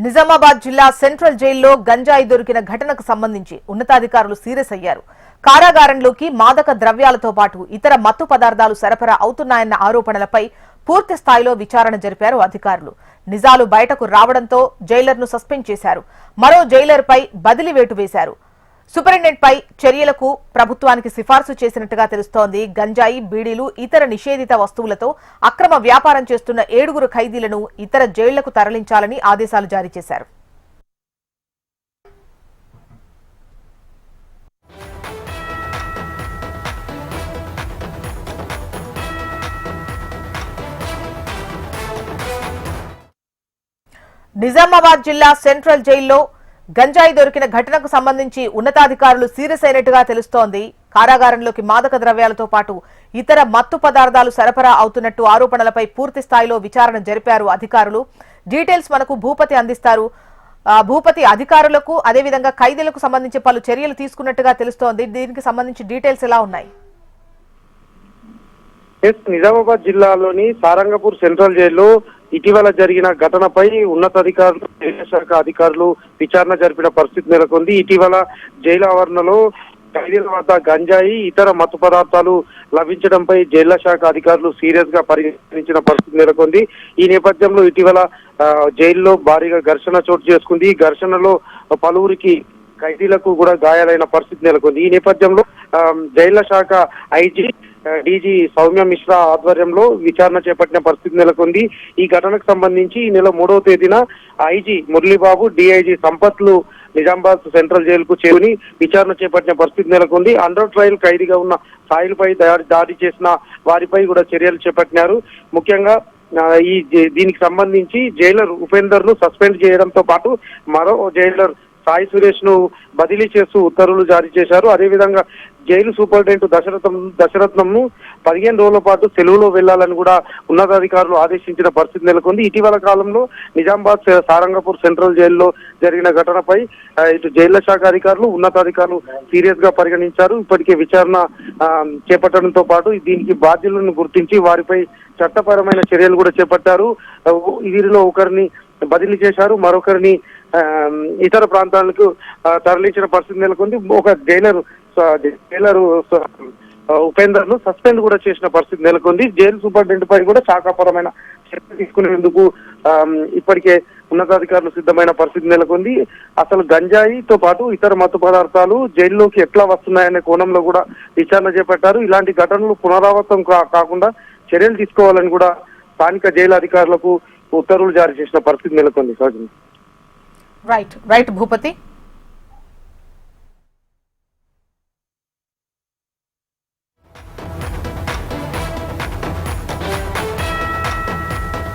నిజామాబాద్ జిల్లా సెంట్రల్ జైల్లో గంజాయి దొరికిన ఘటనకు సంబంధించి ఉన్నతాధికారులు సీరియస్ అయ్యారు. కారాగారంలోకి మాదక ద్రవ్యాలతో పాటు ఇతర మత్తు పదార్థాలు సరఫరా అవుతున్నాయన్న ఆరోపణలపై పూర్తి స్థాయిలో విచారణ జరిపారు అధికారులు. నిజాలు బయటకు రావడంతో జైలర్ను సస్పెండ్ చేశారు. మరో జైలర్పై బదిలీ వేటు వేశారు. సూపరింటెండెంట్పై చర్యలకు ప్రభుత్వానికి సిఫార్సు చేసినట్టుగా తెలుస్తోంది. గంజాయి, బీడీలు, ఇతర నిషేధిత వస్తువులతో అక్రమ వ్యాపారం చేస్తున్న 7 ఖైదీలను ఇతర జైళ్లకు తరలించాలని ఆదేశాలు జారీ చేశారు. నిజామాబాద్ జిల్లా సెంట్రల్ జైల్లో గంజాయి దొరికిన ఘటనకు సంబంధించి ఉన్నతాధికారులు సీరియస్ అయినట్టుగా తెలుస్తోంది. కారాగారంలోకి మాదక ద్రవ్యాలతో పాటు ఇతర మత్తు పదార్థాలు సరఫరా అవుతున్నట్టు ఆరోపణలపై పూర్తి స్థాయిలో విచారణ జరిపారు అధికారులు. డీటెయిల్స్ మనకు భూపతి అందిస్తారు. భూపతి, అధికారులకు అదేవిధంగా ఖైదీలకు సంబంధించి పలు చర్యలు తీసుకున్నట్టుగా తెలుస్తోంది. దీనికి సంబంధించి డీటెయిల్స్ ఎలా ఉన్నాయి? నిజామాబాద్ జిల్లాలోని సారంగపూర్ సెంట్రల్ జైల్లో ఇటీవల జరిగిన ఘటనపై ఉన్నతాధికారులు, జైలు శాఖ అధికారులు విచారణ జరిపిన పరిస్థితి నెలకొంది. ఇటీవల జైలు ఆవరణలో ఖైదీల వద్ద గంజాయి, ఇతర మత్తు పదార్థాలు లభించడంపై జైళ్ల శాఖ అధికారులు సీరియస్ గా పరిగణించిన పరిస్థితి నెలకొంది. ఈ నేపథ్యంలో ఇటీవల జైల్లో భారీగా ఘర్షణ చోటు చేసుకుంది. ఈ ఘర్షణలో పలువురికి ఖైదీలకు కూడా గాయాలైన పరిస్థితి నెలకొంది. ఈ నేపథ్యంలో జైళ్ల శాఖ ఐజీ డీజీ సౌమ్య మిశ్రా ఆధ్వర్యంలో విచారణ చేపట్టిన పరిస్థితి నెలకొంది. ఈ ఘటనకు సంబంధించి ఈ నెల 3వ తేదీన ఐజీ మురళీబాబు, డిఐజీ సంపత్లు నిజామాబాద్ సెంట్రల్ జైలుకు చేరుని విచారణ చేపట్టిన పరిస్థితి నెలకొంది. అండర్ ట్రయల్ ఖైదీగా ఉన్న సాయిల్పై దాడి చేసిన వారిపై కూడా చర్యలు చేపట్టినారు. ముఖ్యంగా దీనికి సంబంధించి జైలర్ ఉపేందర్ ను సస్పెండ్ చేయడంతో పాటు మరో జైలర్ సాయి సురేష్ ను బదిలీ చేస్తూ ఉత్తర్వులు జారీ చేశారు. అదేవిధంగా జైలు సూపరింటెండెంట్ దశరత్నం ను 15 రోజుల పాటు సెలవులో వెళ్లాలని కూడా ఉన్నతాధికారులు ఆదేశించిన పరిస్థితి నెలకొంది. ఇటీవల కాలంలో నిజామాబాద్ సారంగపూర్ సెంట్రల్ జైల్లో జరిగిన ఘటనపై ఇటు జైళ్ల శాఖ అధికారులు, ఉన్నతాధికారులు సీరియస్ గా పరిగణించారు. ఇప్పటికే విచారణ చేపట్టడంతో పాటు దీనికి బాధ్యులను గుర్తించి వారిపై చట్టపరమైన చర్యలు కూడా చేపట్టారు. వీరిలో ఒకరిని బదిలీ చేశారు, మరొకరిని ఇతర ప్రాంతాలకు తరలించిన పరిస్థితి నెలకొంది. ఒక జైలర్ ఉపేందర్ ను సస్పెండ్ కూడా చేసిన పరిస్థితి నెలకొంది. జైలు సూపరింటెండెంట్ పై కూడా శాఖాపరమైన చర్యలు తీసుకునేందుకు ఇప్పటికే ఉన్నతాధికారులు సిద్ధమైన పరిస్థితి నెలకొంది. అసలు గంజాయితో పాటు ఇతర మత్తు పదార్థాలు జైల్లోకి ఎట్లా వస్తున్నాయనే కోణంలో కూడా విచారణ చేపట్టారు. ఇలాంటి ఘటనలు పునరావృతం కాకుండా చర్యలు తీసుకోవాలని కూడా స్థానిక జైలు అధికారులకు ఉత్తర్వులు జారీ చేసిన పరిస్థితి నెలకొంది. రైట్ భూపతి.